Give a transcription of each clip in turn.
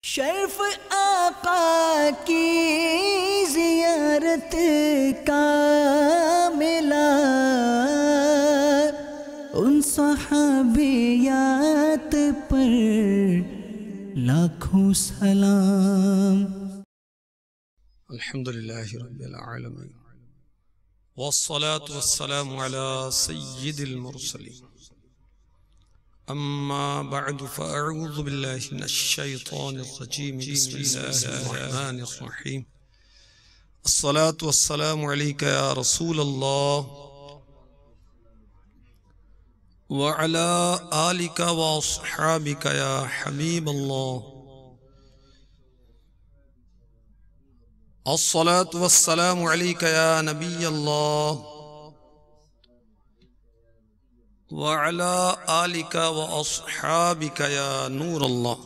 شرف آقا کی زیارت کا ملا، ان صحابیات پر لاکھوں سلام۔ الحمدللہ رب العالمین والصلاة والسلام على سید المرسلین، اما بعد فاعوذ باللہ من الشیطان الرجیم، بسم اللہ الرحمن الرحیم۔ الصلاة والسلام علیک یا رسول اللہ وعلى آلک واصحابک یا حبیب اللہ۔ الصلاة والسلام علیک یا نبی اللہ وعلى آلک واصحابک یا نور اللہ۔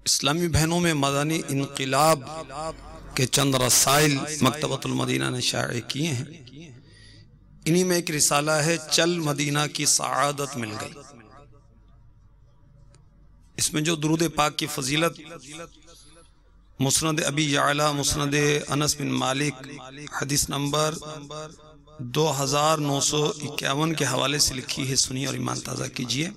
اسلامی بہنوں میں مدنی انقلاب کے چند رسائل مکتبۃ المدینہ نے شائع کیے ہیں، انہی میں ایک رسالہ ہے چل مدینہ کی سعادت مل گئی۔ اس میں جو درود پاک کی فضیلت مسند ابی یعلا، مسند انس بن مالک، حدیث نمبر 2951 کے حوالے سے لکھی ہے، سنیے اور ایمان تازہ کیجئے۔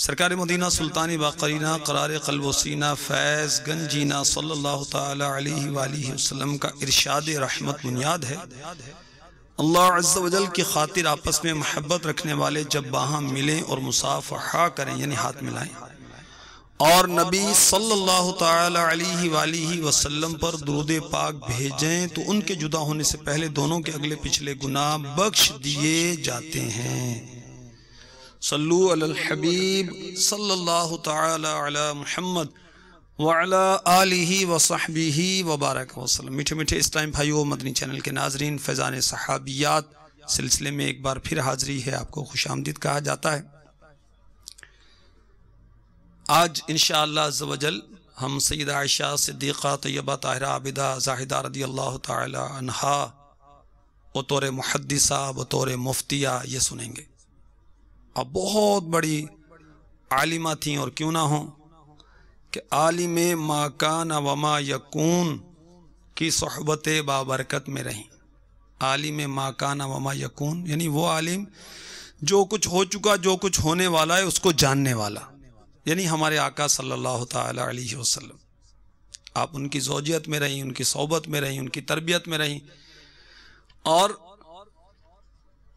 سرکار مدینہ سلطانی باقرینہ قرار قلب و سینہ فیض گنجینہ صلی اللہ تعالی علیہ وآلہ وسلم کا ارشاد رحمت بنیاد ہے، اللہ عز و جل کی خاطر آپس میں محبت رکھنے والے جب باہم ملیں اور مصافحہ کریں، یعنی ہاتھ ملائیں، اور نبی صلی اللہ تعالی علیہ وآلہ وسلم پر درود پاک بھیجیں تو ان کے جدا ہونے سے پہلے دونوں کے اگلے پچھلے گناہ بخش دیے جاتے ہیں۔ صلو علی الحبیب صلی اللہ تعالی علی محمد وعلی آلہ وصحبہ وبارک وسلم۔ میٹھے میٹھے اسلام بھائیو، مدنی چینل کے ناظرین، فیضان صحابیات سلسلے میں ایک بار پھر حاضری ہے، آپ کو خوش آمدید کہا جاتا ہے۔ آج انشاءاللہ عز و جل ہم سیدہ عائشہ صدیقہ طیبہ طاہرہ عابدہ زاہدہ رضی اللہ تعالی عنہا بطور محدثہ بطور مفتیہ یہ سنیں گے۔ اب بہت بڑی عالمہ تھیں، اور کیوں نہ ہوں کہ عالم ما کان وما یکون کی صحبت بابرکت میں رہیں۔ عالم ما کان وما یکون یعنی وہ عالم جو کچھ ہو چکا، جو کچھ ہونے والا ہے اس کو جاننے والا، یعنی ہمارے آقا صلی اللہ تعالی علیہ وسلم۔ آپ ان کی زوجیت میں رہیں، ان کی صحبت میں رہیں، ان کی تربیت میں رہیں، اور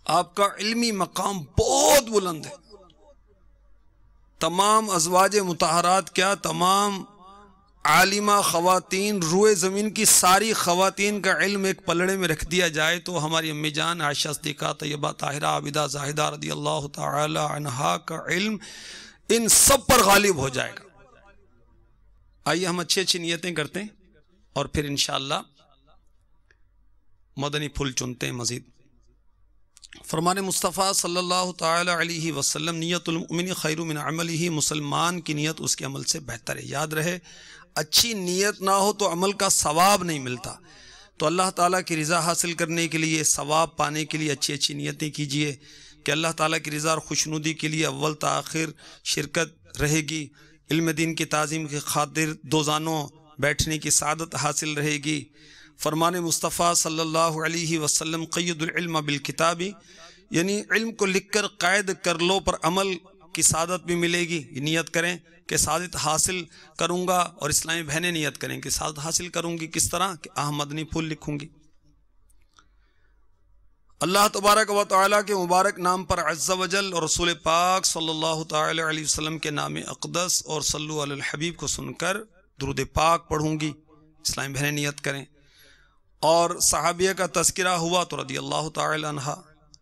آپ کا علمی مقام بہت بلند ہے۔ تمام ازواج مطہرات کیا، تمام عالمہ خواتین، روئے زمین کی ساری خواتین کا علم ایک پلڑے میں رکھ دیا جائے تو ہماری امی جان عائشہ صدیقہ طیبہ طاہرہ عابدہ زاہدہ رضی اللہ تعالی عنہا کا علم ان سب پر غالب ہو جائے گا۔ آئیے ہم اچھی اچھی نیتیں کرتے ہیں اور پھر انشاءاللہ مدنی پھول چنتے ہیں مزید۔ فرمان مصطفیٰ صلی اللہ تعالی علیہ وسلم، نیت المؤمن خیر من عملہ، مسلمان کی نیت اس کے عمل سے بہتر ہے۔ یاد رہے، اچھی نیت نہ ہو تو عمل کا ثواب نہیں ملتا، تو اللہ تعالیٰ کی رضا حاصل کرنے کے لیے، ثواب پانے کے لیے اچھی اچھی نیتیں کیجئے کہ اللہ تعالیٰ کی رضا اور خوشنودی کے لیے اول تا آخر شرکت رہے گی، علم دین کی تعظیم کی خاطر دوزانوں بیٹھنے کی سعادت حاصل رہے گی۔ فرمان مصطفیٰ صلی اللہ علیہ وسلم، قید العلم بالکتاب، یعنی علم کو لکھ کر قید کر لو، پر عمل کی سعادت بھی ملے گی۔ نیت کریں کہ سعادت حاصل کروں گا، اور اسلامی بہنیں نیت کریں کہ سعادت حاصل کروں گی کس طرح کہ مدنی پھول لکھوں گی۔ اللہ تبارک و تعالیٰ کے مبارک نام پر عز و جل اور رسول پاک صلی اللہ تعالی علیہ وسلم کے نام اقدس اور صلو علی الحبیب کو سن کر درود پاک پڑھوں گی۔ اسلامی بہنیں نیت کریں۔ اور صحابیہ کا تذکرہ ہوا تو رضی اللہ تعالی عنہ،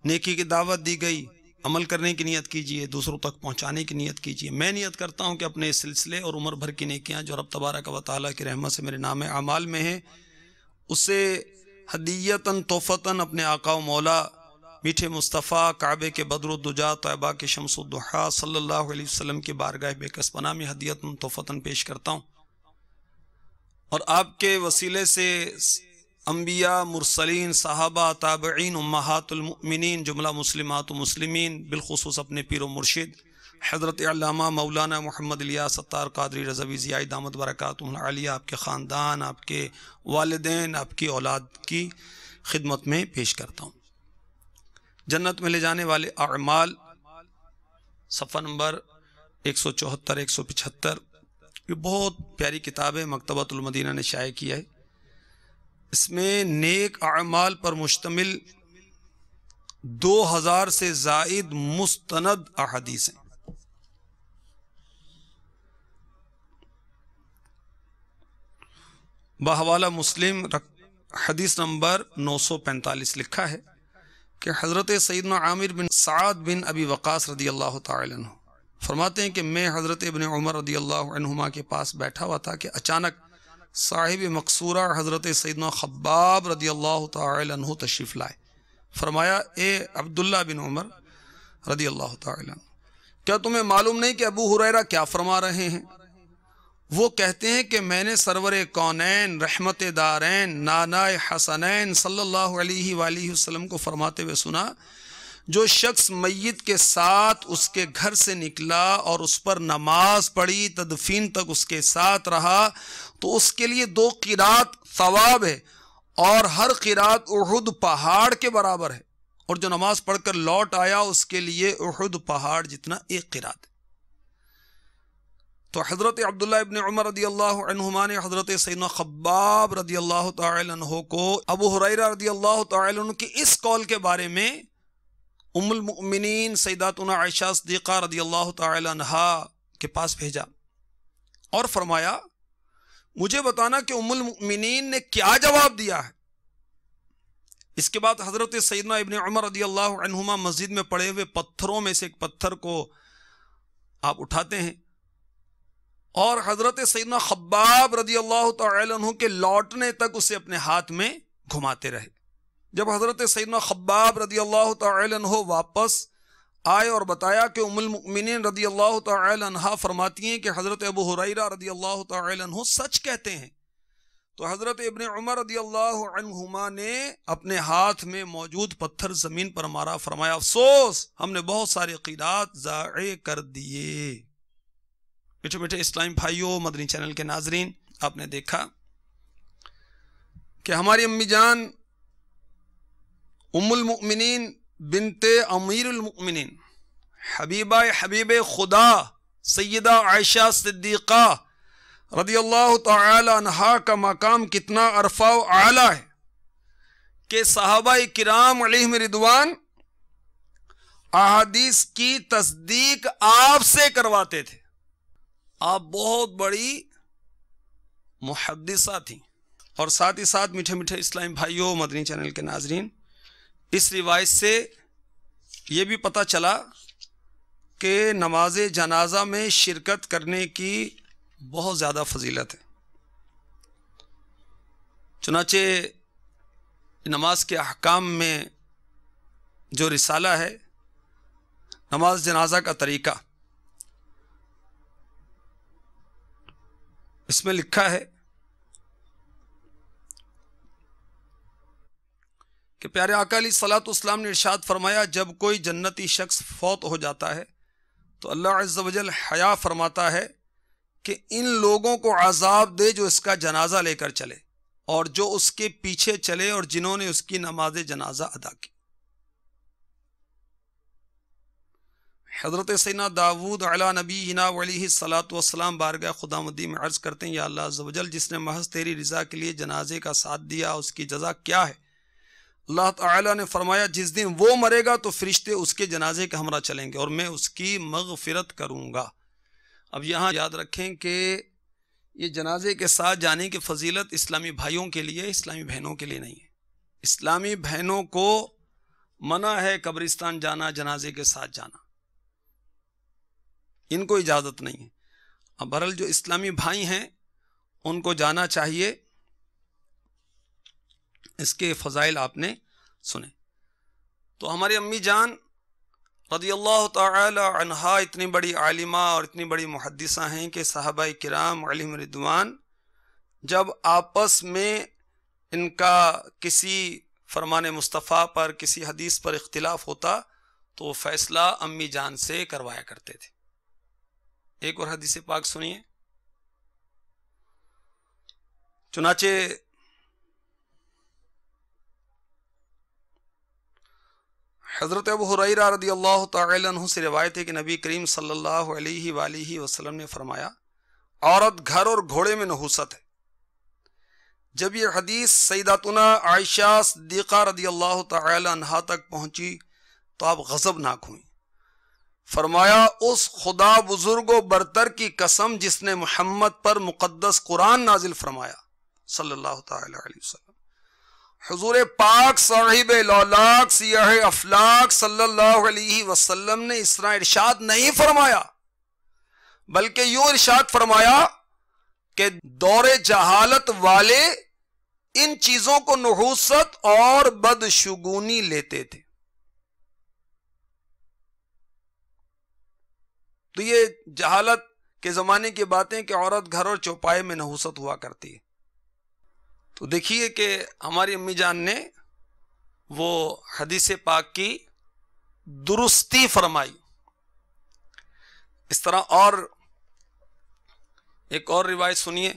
نیکی کی دعوت دی گئی، عمل کرنے کی نیت کیجئے، دوسروں تک پہنچانے کی نیت کیجئے۔ میں نیت کرتا ہوں کہ اپنے سلسلے اور عمر بھر کی نیکیاں جو رب تبارک و تعالیٰ کی رحمت سے میرے نام اعمال میں ہیں، اسے ہدیتاً تحفتاً اپنے آقا و مولا میٹھے مصطفیٰ کعبے کے بدر الدجا طیبہ کے شمس الضحیٰ صلی اللہ علیہ وسلم کی بارگاہ بے کس پناہ میں ہدیتاً تحفتاً پیش کرتا ہوں، اور آپ کے وسیلے سے انبیاء، مرسلین، صحابہ، تابعین، امہات المؤمنین، جملہ مسلمات و مسلمین، بالخصوص اپنے پیر و مرشد حضرت علامہ مولانا محمد الیاس ستار قادری رضوی ضیائی دامت برکاتہم العالیہ آپ کے خاندان، آپ کے والدین، آپ کی اولاد کی خدمت میں پیش کرتا ہوں۔ جنت میں لے جانے والے اعمال، صفحہ نمبر 174 175، یہ بہت پیاری کتاب ہے، مکتبۃ المدینہ نے شائع کیا ہے۔ اس میں نیک اعمال پر مشتمل 2000 سے زائد مستند احادیث ہیں۔ بحوالہ مسلم حدیث نمبر 945 لکھا ہے کہ حضرت سیدنا عامر بن سعد بن ابی وقاص رضی اللہ تعالی عنہ فرماتے ہیں کہ میں حضرت ابن عمر رضی اللہ عنہما کے پاس بیٹھا ہوا تھا کہ اچانک صاحب مقصورہ حضرت سیدنا خباب رضی اللہ تعالی عنہ تشریف لائے۔ فرمایا، اے عبداللہ بن عمر رضی اللہ تعالی عنہ، کیا تمہیں معلوم نہیں کہ ابو ہریرہ کیا فرما رہے ہیں؟ وہ کہتے ہیں کہ میں نے سرور کونین رحمت دارین نانا حسنین صلی اللہ علیہ وآلہ وسلم کو فرماتے ہوئے سنا، جو شخص میت کے ساتھ اس کے گھر سے نکلا اور اس پر نماز پڑھی، تدفین تک اس کے ساتھ رہا، تو اس کے لیے 2 قرات ثواب ہے، اور ہر قرات احد پہاڑ کے برابر ہے، اور جو نماز پڑھ کر لوٹ آیا اس کے لیے احد پہاڑ جتنا 1 قرات ہے۔ تو حضرت عبداللہ ابن عمر رضی اللہ عنہما نے حضرت سیدنا خباب رضی اللہ تعالی عنہ کو ابو ہریرہ رضی اللہ تعالی عنہ کی اس قول کے بارے میں ام المؤمنین سیداتنا عائشہ صدیقہ رضی اللہ تعالی عنہا کے پاس بھیجا اور فرمایا، مجھے بتانا کہ ام المؤمنین نے کیا جواب دیا ہے۔ اس کے بعد حضرت سیدنا ابن عمر رضی اللہ عنہما مسجد میں پڑے ہوئے پتھروں میں سے ایک پتھر کو آپ اٹھاتے ہیں اور حضرت سیدنا خباب رضی اللہ تعالی عنہ کے لوٹنے تک اسے اپنے ہاتھ میں گھماتے رہے۔ جب حضرت سیدنا خباب رضی اللہ تعالی عنہ واپس آئے اور بتایا کہ ام المؤمنین رضی اللہ تعالی عنہ فرماتی ہیں کہ حضرت ابو ہریرہ رضی اللہ تعالی عنہ سچ کہتے ہیں، تو حضرت ابن عمر رضی اللہ عنہما نے اپنے ہاتھ میں موجود پتھر زمین پر مارا، فرمایا، افسوس، ہم نے بہت سارے قرات ضائع کر دیے۔ میٹھے میٹھے اسلامی بھائیوں، مدنی چینل کے ناظرین، آپ نے دیکھا کہ ہماری امی جان ام المؤمنین بنت امیر المؤمنین حبیبہ حبیب خدا سیدہ عائشہ صدیقہ رضی اللہ تعالی عنہا کا مقام کتنا عرفہ و اعلیٰ ہے کہ صحابہ کرام علیہم رضوان احادیث کی تصدیق آپ سے کرواتے تھے۔ آپ بہت بڑی محدثہ تھیں۔ اور ساتھ ہی ساتھ میٹھے میٹھے اسلامی بھائیوں، مدنی چینل کے ناظرین، اس روایت سے یہ بھی پتہ چلا کہ نماز جنازہ میں شرکت کرنے کی بہت زیادہ فضیلت ہے۔ چنانچہ نماز کے احکام میں جو رسالہ ہے، نماز جنازہ کا طریقہ، اس میں لکھا ہے کہ پیارے آقا علیہ الصلوۃ والسلام نے ارشاد فرمایا، جب کوئی جنتی شخص فوت ہو جاتا ہے تو اللہ عز و جل حیا فرماتا ہے کہ ان لوگوں کو عذاب دے جو اس کا جنازہ لے کر چلے اور جو اس کے پیچھے چلے اور جنہوں نے اس کی نماز جنازہ ادا کی۔ حضرت سیدنا داؤد علی نبینا علیہ الصلوۃ والسلام بارگاہ خداوندی میں عرض کرتے ہیں، یا اللہ عز و جل، جس نے محض تیری رضا کے لیے جنازے کا ساتھ دیا، اس کی جزا کیا ہے؟ اللہ تعالیٰ نے فرمایا، جس دن وہ مرے گا تو فرشتے اس کے جنازے کے ہمراہ چلیں گے اور میں اس کی مغفرت کروں گا۔ اب یہاں یاد رکھیں کہ یہ جنازے کے ساتھ جانے کی فضیلت اسلامی بھائیوں کے لیے، اسلامی بہنوں کے لیے نہیں ہے۔ اسلامی بہنوں کو منع ہے قبرستان جانا، جنازے کے ساتھ جانا، ان کو اجازت نہیں ہے۔ اب بہرحال جو اسلامی بھائی ہیں ان کو جانا چاہیے۔ اس کے فضائل آپ نے سنے۔ تو ہماری امی جان رضی اللہ تعالی عنہا اتنی بڑی عالمہ اور اتنی بڑی محدثہ ہیں کہ صحابہ کرام علیہم رضوان جب آپس میں ان کا کسی فرمان مصطفیٰ پر، کسی حدیث پر اختلاف ہوتا تو وہ فیصلہ امی جان سے کروایا کرتے تھے۔ ایک اور حدیث پاک سنیے. چنانچہ حضرت ابو ہریرہ رضی اللہ تعالی عنہ سے روایت ہے کہ نبی کریم صلی اللہ علیہ وآلہ وسلم نے فرمایا عورت گھر اور گھوڑے میں نحوست ہے. جب یہ حدیث سیداتنا عائشہ صدیقہ رضی اللہ تعالی عنہا تک پہنچی تو آپ غضبناک ہوئیں. فرمایا اس خدا بزرگ و برتر کی قسم جس نے محمد پر مقدس قرآن نازل فرمایا صلی اللہ تعالی علیہ وسلم، حضور پاک صاحب لولاک سیاہ افلاک صلی اللہ علیہ وسلم نے اس طرح ارشاد نہیں فرمایا، بلکہ یوں ارشاد فرمایا کہ دور جہالت والے ان چیزوں کو نحوست اور بدشگونی لیتے تھے. تو یہ جہالت کے زمانے کی باتیں کہ عورت گھر اور چوپائے میں نحوست ہوا کرتی ہے. تو دیکھیے کہ ہماری امی جان نے وہ حدیث پاک کی درستی فرمائی. اس طرح اور ایک اور روایت سنیے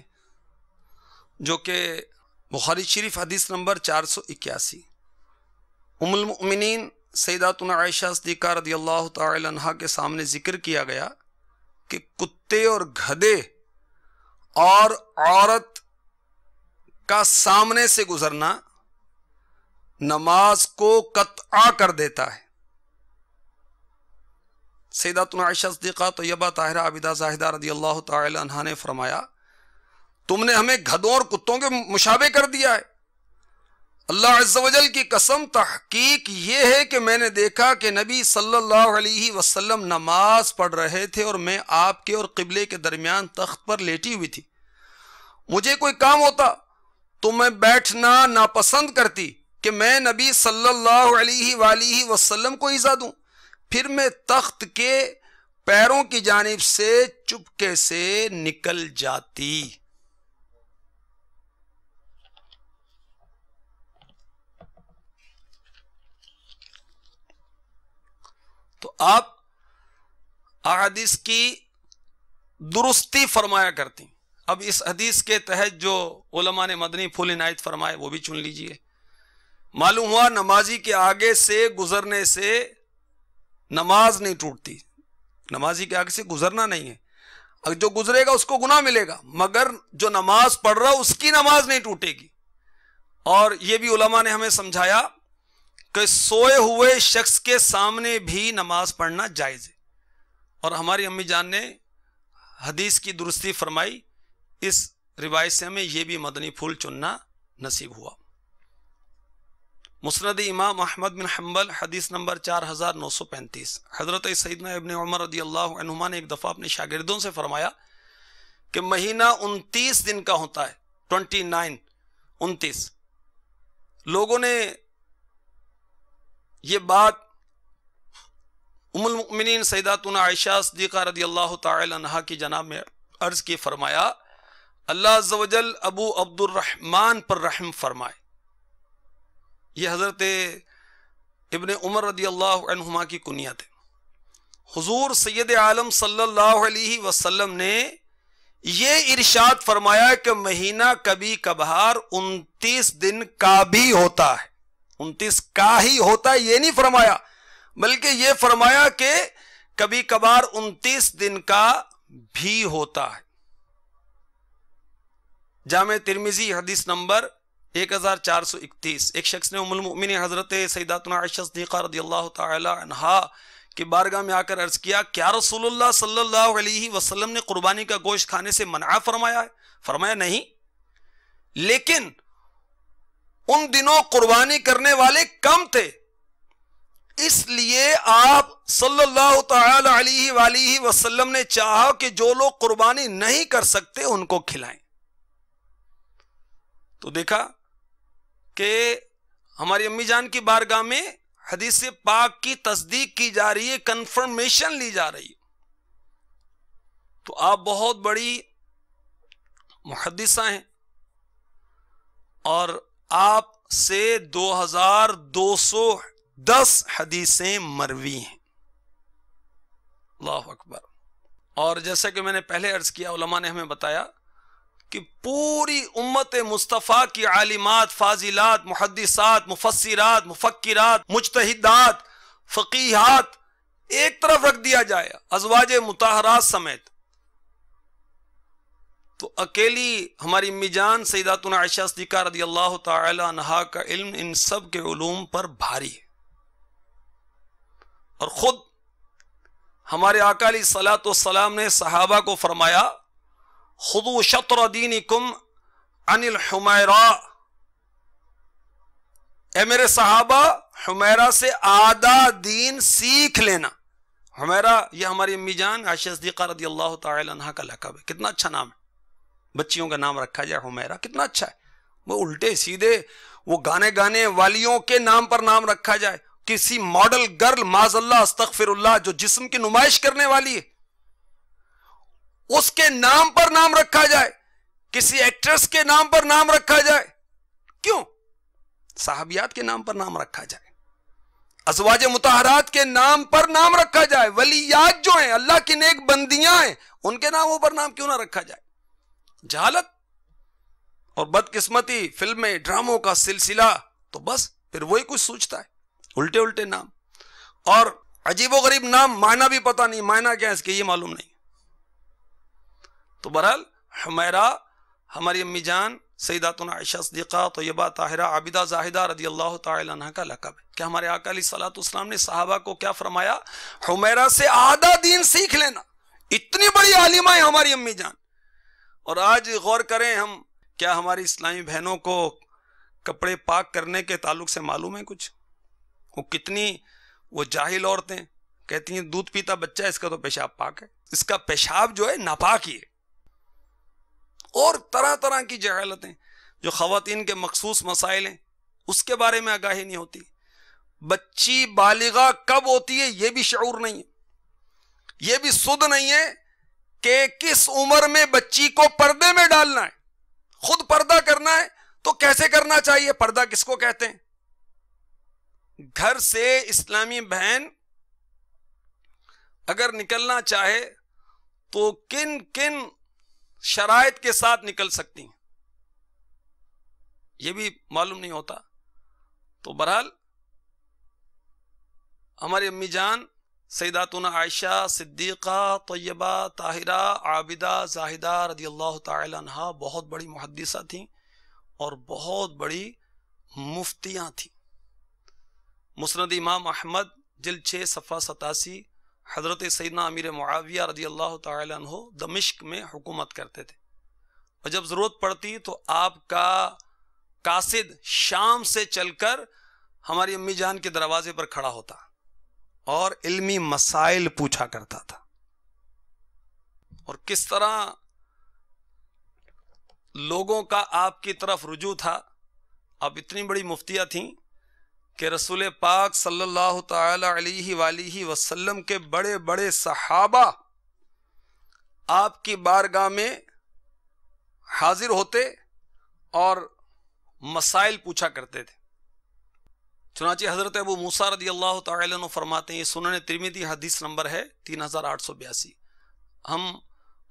جو کہ بخاری شریف حدیث نمبر 481. ام المؤمنین سیداتنا عائشہ صدیقہ رضی اللہ تعالی عنہا کے سامنے ذکر کیا گیا کہ کتے اور گدھے اور عورت کا سامنے سے گزرنا نماز کو قطع کر دیتا ہے. سیداتنا عائشہ صدیقہ طیبہ طاہرہ عابدہ زاہدہ رضی اللہ تعالی عنہا نے فرمایا تم نے ہمیں گدھوں اور کتوں کے مشابہ کر دیا ہے. اللہ عز و جل کی قسم تحقیق یہ ہے کہ میں نے دیکھا کہ نبی صلی اللہ علیہ وسلم نماز پڑھ رہے تھے اور میں آپ کے اور قبلے کے درمیان تخت پر لیٹی ہوئی تھی. مجھے کوئی کام ہوتا تو میں بیٹھنا ناپسند کرتی کہ میں نبی صلی اللہ علیہ وآلہ وسلم کو ایذا دوں. پھر میں تخت کے پیروں کی جانب سے چپکے سے نکل جاتی. تو آپ احادیث کی درستی فرمایا کرتی. اب اس حدیث کے تحت جو علماء نے مدنی پھول عنایت فرمائے وہ بھی چن لیجئے. معلوم ہوا نمازی کے آگے سے گزرنے سے نماز نہیں ٹوٹتی. نمازی کے آگے سے گزرنا نہیں ہے، اگر جو گزرے گا اس کو گناہ ملے گا، مگر جو نماز پڑھ رہا اس کی نماز نہیں ٹوٹے گی. اور یہ بھی علماء نے ہمیں سمجھایا کہ سوئے ہوئے شخص کے سامنے بھی نماز پڑھنا جائز ہے. اور ہماری امی جان نے حدیث کی درستی فرمائی. اس روایت سے ہمیں یہ بھی مدنی پھول چننا نصیب ہوا. مسند امام احمد بن حنبل حدیث نمبر 4935. حضرت سیدنا ابن عمر رضی اللہ عنہما نے ایک دفعہ اپنے شاگردوں سے فرمایا کہ مہینہ 29 دن کا ہوتا ہے، 29. لوگوں نے یہ بات ام المؤمنین سیداتنا عائشہ صدیقہ رضی اللہ تعالی عنہا کی جناب میں عرض کی. فرمایا اللہ عز و جل ابو عبد الرحمن پر رحم فرمائے. یہ حضرت ابن عمر رضی اللہ عنہما کی کنیت ہے. حضور سید عالم صلی اللہ علیہ وسلم نے یہ ارشاد فرمایا کہ مہینہ کبھی کبھار 29 دن کا بھی ہوتا ہے. 29 کا ہی ہوتا ہے یہ نہیں فرمایا، بلکہ یہ فرمایا کہ کبھی کبھار 29 دن کا بھی ہوتا ہے. جامع ترمذی حدیث نمبر 1431. ایک شخص نے ام المؤمنین حضرت سیداتنا عائشہ صدیقہ رضی اللہ تعالی عنہا کی بارگاہ میں آ کر عرض کیا کیا رسول اللہ صلی اللہ علیہ وسلم نے قربانی کا گوشت کھانے سے منع فرمایا ہے؟ فرمایا نہیں، لیکن ان دنوں قربانی کرنے والے کم تھے، اس لیے آپ صلی اللہ تعالی علیہ وآلہ وسلم نے چاہا کہ جو لوگ قربانی نہیں کر سکتے ان کو کھلائیں. تو دیکھا کہ ہماری امی جان کی بارگاہ میں حدیث پاک کی تصدیق کی جا رہی ہے، کنفرمیشن لی جا رہی ہے. تو آپ بہت بڑی محدثہ ہیں اور آپ سے 2210 حدیثیں مروی ہیں. اللہ اکبر. اور جیسا کہ میں نے پہلے عرض کیا، علماء نے ہمیں بتایا کہ پوری امت مصطفیٰ کی عالمات، فاضلات، محدثات، مفسرات، مفکرات، مجتہدات، فقیہات ایک طرف رکھ دیا جائے ازواج مطہرات سمیت، تو اکیلی ہماری امی جان سیداتنا عائشہ صدیقہ رضی اللہ تعالی عنہا کا علم ان سب کے علوم پر بھاری ہے۔ اور خود ہمارے آقا علیہ الصلوۃ والسلام نے صحابہ کو فرمایا، خذوا شطر دینکم عن الحمیراء، اے میرے صحابہ حمیرہ سے آدھا دین سیکھ لینا۔ حمیرہ یہ ہماری امی جان عائشہ صدیقہ رضی اللہ تعالی عنہا کا لقب ہے۔ کتنا اچھا نام ہے، بچیوں کا نام رکھا جائے حمیرہ، کتنا اچھا ہے۔ وہ الٹے سیدھے وہ گانے والیوں کے نام پر نام رکھا جائے، کسی ماڈل گرل معاذ اللہ استغفر اللہ جو جسم کی نمائش کرنے والی ہے اس کے نام پر نام رکھا جائے، کسی ایکٹریس کے نام پر نام رکھا جائے، کیوں؟ صحابیات کے نام پر نام رکھا جائے، ازواج مطہرات کے نام پر نام رکھا جائے، ولیات جو ہیں اللہ کی نیک بندیاں ہیں ان کے ناموں پر نام کیوں نہ رکھا جائے؟ جہالت اور بدقسمتی، فلمیں ڈراموں کا سلسلہ، تو بس پھر وہی کچھ سوچتا ہے، الٹے الٹے نام اور عجیب و غریب نام، معنی بھی پتہ نہیں، معنی کیا ہے اس کے یہ معلوم نہیں۔ تو بہرحال حمیرہ ہماری امی جان سیداتنا عائشہ صدیقہ طیبہ طاہرہ عابدہ زاہدہ رضی اللہ تعالی عنہ کا لقب ہے کہ ہمارے آقا علیہ الصلوۃ والسلام نے صحابہ کو کیا فرمایا؟ حمیرہ سے آدھا دین سیکھ لینا۔ اتنی بڑی عالمہ ہے ہماری امی جان۔ اور آج غور کریں ہم، کیا ہماری اسلامی بہنوں کو کپڑے پاک کرنے کے تعلق سے معلوم ہے کچھ؟ وہ کتنی وہ جاہل عورتیں کہتی ہیں دودھ پیتا بچہ اس کا تو پیشاب پاک ہے، اس کا پیشاب جو ہے ناپاک ہی ہے، اور طرح طرح کی جہالتیں جو خواتین کے مخصوص مسائل ہیں اس کے بارے میں آگاہی نہیں ہوتی۔ بچی بالغہ کب ہوتی ہے یہ بھی شعور نہیں ہے، یہ بھی سدھ نہیں ہے کہ کس عمر میں بچی کو پردے میں ڈالنا ہے۔ خود پردہ کرنا ہے تو کیسے کرنا چاہیے؟ پردہ کس کو کہتے ہیں؟ گھر سے اسلامی بہن اگر نکلنا چاہے تو کن کن شرائط کے ساتھ نکل سکتی ہیں یہ بھی معلوم نہیں ہوتا۔ تو بہرحال ہماری امی جان سیداتنا عائشہ صدیقہ طیبہ طاہرہ عابدہ زاہدہ رضی اللہ تعالی عنہا بہت بڑی محدثہ تھیں اور بہت بڑی مفتیاں تھیں۔ مسند امام احمد جلد 6 صفحہ 87، حضرت سیدنا امیر معاویہ رضی اللہ تعالی عنہ دمشق میں حکومت کرتے تھے، اور جب ضرورت پڑتی تو آپ کا قاصد شام سے چل کر ہماری امی جان کے دروازے پر کھڑا ہوتا اور علمی مسائل پوچھا کرتا تھا۔ اور کس طرح لوگوں کا آپ کی طرف رجوع تھا۔ اب اتنی بڑی مفتیاں تھیں کہ رسول پاک صلی اللہ تعالی علیہ وآلہ وسلم کے بڑے بڑے صحابہ آپ کی بارگاہ میں حاضر ہوتے اور مسائل پوچھا کرتے تھے۔ چنانچہ حضرت ابو موسیٰ رضی اللہ تعالی عنہ فرماتے ہیں، یہ سنن ترمذی حدیث نمبر ہے 3882، ہم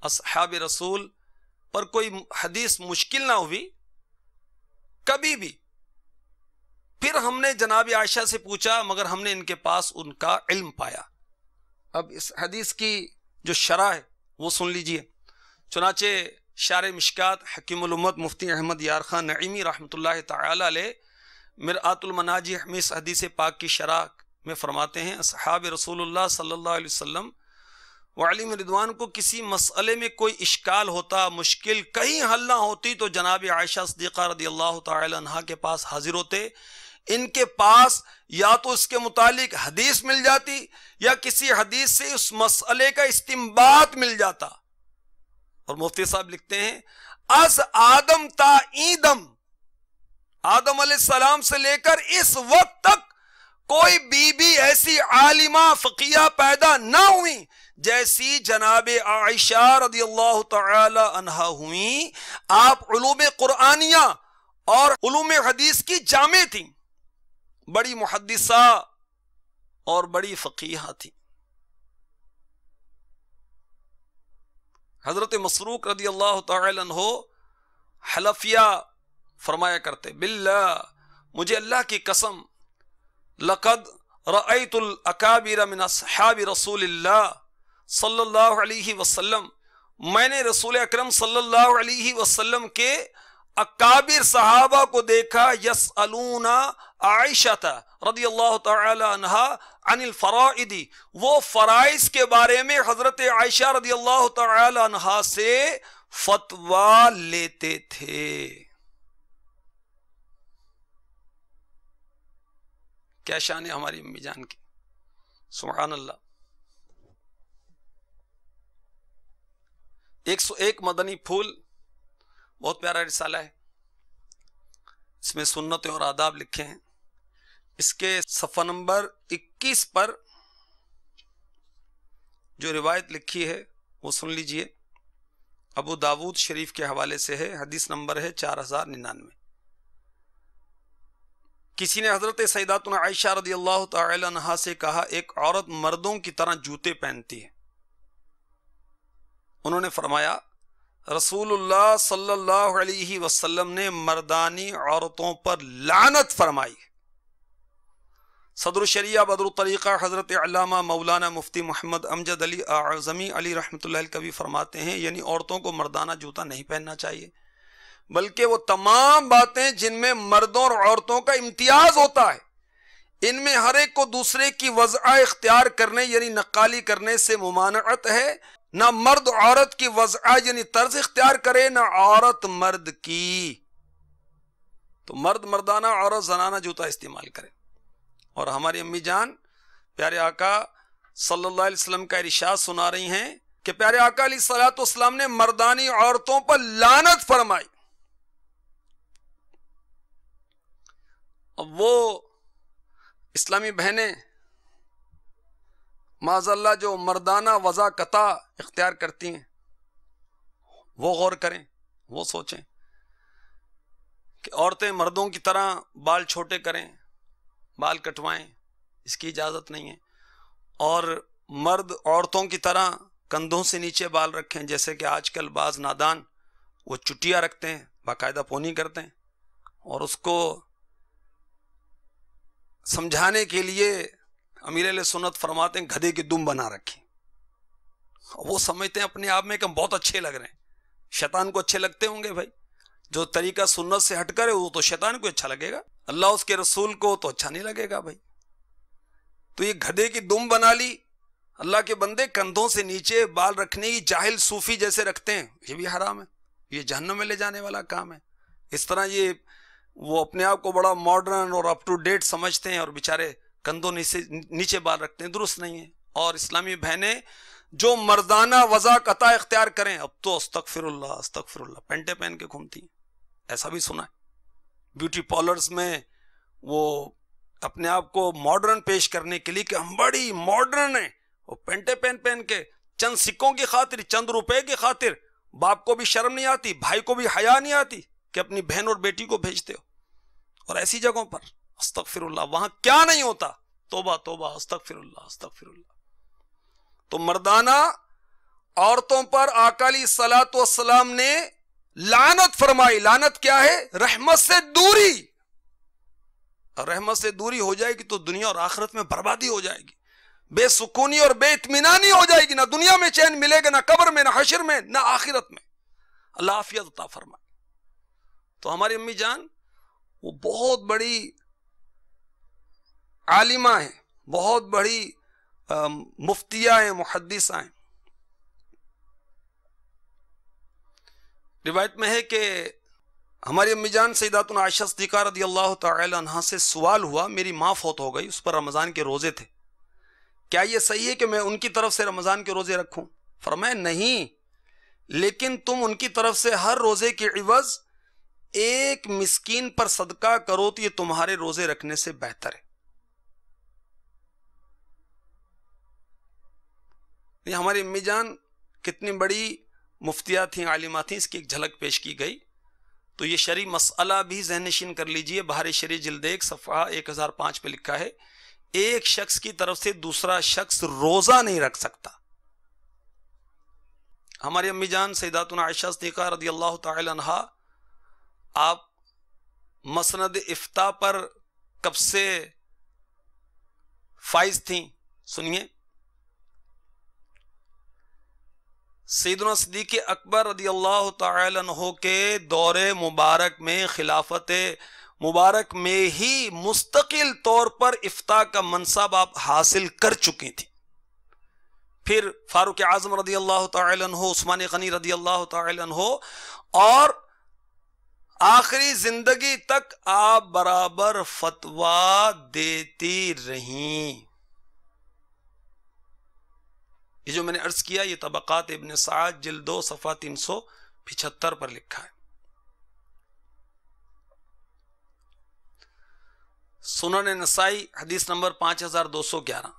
اصحاب رسول پر کوئی حدیث مشکل نہ ہوئی کبھی بھی، پھر ہم نے جناب عائشہ سے پوچھا مگر ہم نے ان کے پاس ان کا علم پایا۔ اب اس حدیث کی جو شرح ہے وہ سن لیجئے۔ چنانچہ شارح مشکات حکیم الامت مفتی احمد یار خان نعیمی رحمۃ اللہ تعالی علیہ مرآت المناجح میں اس حدیث پاک کی شرح میں فرماتے ہیں، اصحاب رسول اللہ صلی اللہ علیہ وسلم وعلیہ رضوان کو کسی مسئلے میں کوئی اشکال ہوتا، مشکل کہیں حل نہ ہوتی تو جناب عائشہ صدیقہ رضی اللہ تعالی عنہا کے پاس حاضر ہوتے۔ ان کے پاس یا تو اس کے متعلق حدیث مل جاتی یا کسی حدیث سے اس مسئلے کا استنباط مل جاتا۔ اور مفتی صاحب لکھتے ہیں، از آدم تا ایدم، آدم علیہ السلام سے لے کر اس وقت تک کوئی بی بی ایسی عالمہ فقیہ پیدا نہ ہوئی جیسی جناب عائشہ رضی اللہ تعالی عنہا ہوئی۔ آپ علوم قرآنیہ اور علوم حدیث کی جامع تھیں، بڑی محدثہ اور بڑی فقیہہ تھیں۔ حضرت مسروق رضی اللہ تعالی عنہ حلفیہ فرمایا کرتے، باللہ مجھے اللہ کی قسم، لقد رأیت الاکابر من اصحاب رسول اللہ صلی اللہ علیہ وسلم، میں نے رسول اکرم صلی اللہ علیہ وسلم کے اکابر صحابہ کو دیکھا، یسألون عائشہ رضی اللہ تعالی عنہا عن الفرائض، وہ فرائض کے بارے میں حضرت عائشہ رضی اللہ تعالی عنہا سے فتویٰ لیتے تھے۔ کیا شان ہے ہماری امی جان کی، سبحان اللہ۔ 101 مدنی پھول، بہت پیارا رسالہ ہے، اس میں سنت اور آداب لکھے ہیں۔ اس کے صفحہ نمبر 21 پر جو روایت لکھی ہے وہ سن لیجئے، ابو داود شریف کے حوالے سے ہے، حدیث نمبر ہے 4099۔ کسی نے حضرت سیداتنا عائشہ رضی اللہ تعالی عنہا سے کہا، ایک عورت مردوں کی طرح جوتے پہنتی ہے۔ انہوں نے فرمایا، رسول اللہ صلی اللہ علیہ وسلم نے مردانی عورتوں پر لعنت فرمائی۔ صدر الشریعہ بدر الطریقہ حضرت علامہ مولانا مفتی محمد امجد علی اعظمی علی رحمۃ اللہ کبھی فرماتے ہیں، یعنی عورتوں کو مردانہ جوتا نہیں پہننا چاہیے، بلکہ وہ تمام باتیں جن میں مردوں اور عورتوں کا امتیاز ہوتا ہے، ان میں ہر ایک کو دوسرے کی وضع اختیار کرنے یعنی نقالی کرنے سے ممانعت ہے۔ نہ مرد عورت کی وضع یعنی طرز اختیار کرے، نہ عورت مرد کی۔ تو مرد مردانہ، عورت زنانہ جوتا استعمال کرے۔ اور ہماری امی جان پیارے آقا صلی اللہ علیہ وسلم کا ارشاد سنا رہی ہیں کہ پیارے آقا علیہ الصلوۃ والسلام نے مردانی عورتوں پر لعنت فرمائی۔ اب وہ اسلامی بہنیں معاذ اللہ جو مردانہ وضع قطع اختیار کرتی ہیں، وہ غور کریں، وہ سوچیں کہ عورتیں مردوں کی طرح بال چھوٹے کریں، بال کٹوائیں، اس کی اجازت نہیں ہے، اور مرد عورتوں کی طرح کندھوں سے نیچے بال رکھیں، جیسے کہ آج کل بعض نادان وہ چٹیاں رکھتے ہیں، باقاعدہ پونی کرتے ہیں، اور اس کو سمجھانے کے لیے امیر اہل سنت فرماتے ہیں گدھے کی دم بنا رکھیں۔ وہ سمجھتے ہیں اپنے آپ میں کہ ہم بہت اچھے لگ رہے ہیں۔ شیطان کو اچھے لگتے ہوں گے بھائی، جو طریقہ سنت سے ہٹ کر ہے وہ تو شیطان کو اچھا لگے گا، اللہ اس کے رسول کو تو اچھا نہیں لگے گا بھائی۔ تو یہ گدھے کی دم بنا لی۔ اللہ کے بندے کندھوں سے نیچے بال رکھنے کی جاہل صوفی جیسے رکھتے ہیں، یہ بھی حرام ہے، یہ جہنم میں لے جانے والا کام ہے۔ اس طرح یہ وہ اپنے آپ کو بڑا ماڈرن اور اپ ٹو ڈیٹ سمجھتے ہیں اور بیچارے کندھوں نیچے بال رکھتے ہیں، درست نہیں ہے۔ اور اسلامی بہنیں جو مردانہ وضع قطع اختیار کریں، اب تو استغفر اللہ استغفر اللہ، پینٹیں پہن کے گھومتی ہیں، ایسا بھی سنا ہے۔ بیوٹی پارلرز میں وہ اپنے آپ کو ماڈرن پیش کرنے کے لیے کہ ہم بڑی ماڈرن ہیں، وہ پینٹیں پہن کے چند سکوں کی خاطر، چند روپے کی خاطر، باپ کو بھی شرم نہیں آتی، بھائی کو بھی حیا نہیں آتی کہ اپنی بہن اور بیٹی کو بھیجتے ہو۔ اور ایسی جگہوں پر استغفر اللہ، وہاں کیا نہیں ہوتا، توبہ توبہ، استغفر اللہ استغفر اللہ۔ تو مردانہ عورتوں پر آقا علیہ الصلوۃ والسلام نے لعنت فرمائی۔ لعنت کیا ہے؟ رحمت سے دوری۔ اور رحمت سے دوری ہو جائے گی تو دنیا اور آخرت میں بربادی ہو جائے گی، بے سکونی اور بے اطمینانی ہو جائے گی، نہ دنیا میں چین ملے گا، نہ قبر میں، نہ حشر میں، نہ آخرت میں۔ اللہ عافیت عطا فرمائے۔ تو ہماری امی جان وہ بہت بڑی عالمہ ہیں، بہت بڑی مفتیہ ہیں، محدثہ ہیں۔ روایت میں ہے کہ ہماری امی جان سیداتنا عائشہ صدیقہ رضی اللہ تعالی عنہا سے سوال ہوا، میری ماں فوت ہو گئی، اس پر رمضان کے روزے تھے، کیا یہ صحیح ہے کہ میں ان کی طرف سے رمضان کے روزے رکھوں؟ فرمایا نہیں، لیکن تم ان کی طرف سے ہر روزے کے عوض ایک مسکین پر صدقہ کرو تو یہ تمہارے روزے رکھنے سے بہتر ہے۔ یہ ہماری امی جان کتنی بڑی مفتیہ تھیں، عالمہ تھیں، اس کی ایک جھلک پیش کی گئی۔ تو یہ شرعی مسئلہ بھی ذہن نشین کر لیجئے، بہار شرعی جلد 1 صفحہ 1005 پہ لکھا ہے، ایک شخص کی طرف سے دوسرا شخص روزہ نہیں رکھ سکتا۔ ہماری امی جان سیداتنا عائشہ صدیقہ رضی اللہ تعالی عنہا آپ مسند افتاء پر کب سے فائز تھیں؟ سنیے، سیدنا صدیق اکبر رضی اللہ تعالی عنہ کے دور مبارک میں، خلافت مبارک میں ہی مستقل طور پر افتاء کا منصب آپ حاصل کر چکی تھی. پھر فاروق اعظم رضی اللہ تعالی عنہ، عثمان غنی رضی اللہ تعالی عنہ، اور آخری زندگی تک آپ برابر فتویٰ دیتی رہیں. یہ جو میں نے عرض کیا یہ طبقات ابن سعد جلد 2 صفحہ 375 پر لکھا ہے. سنن نسائی حدیث نمبر 5211،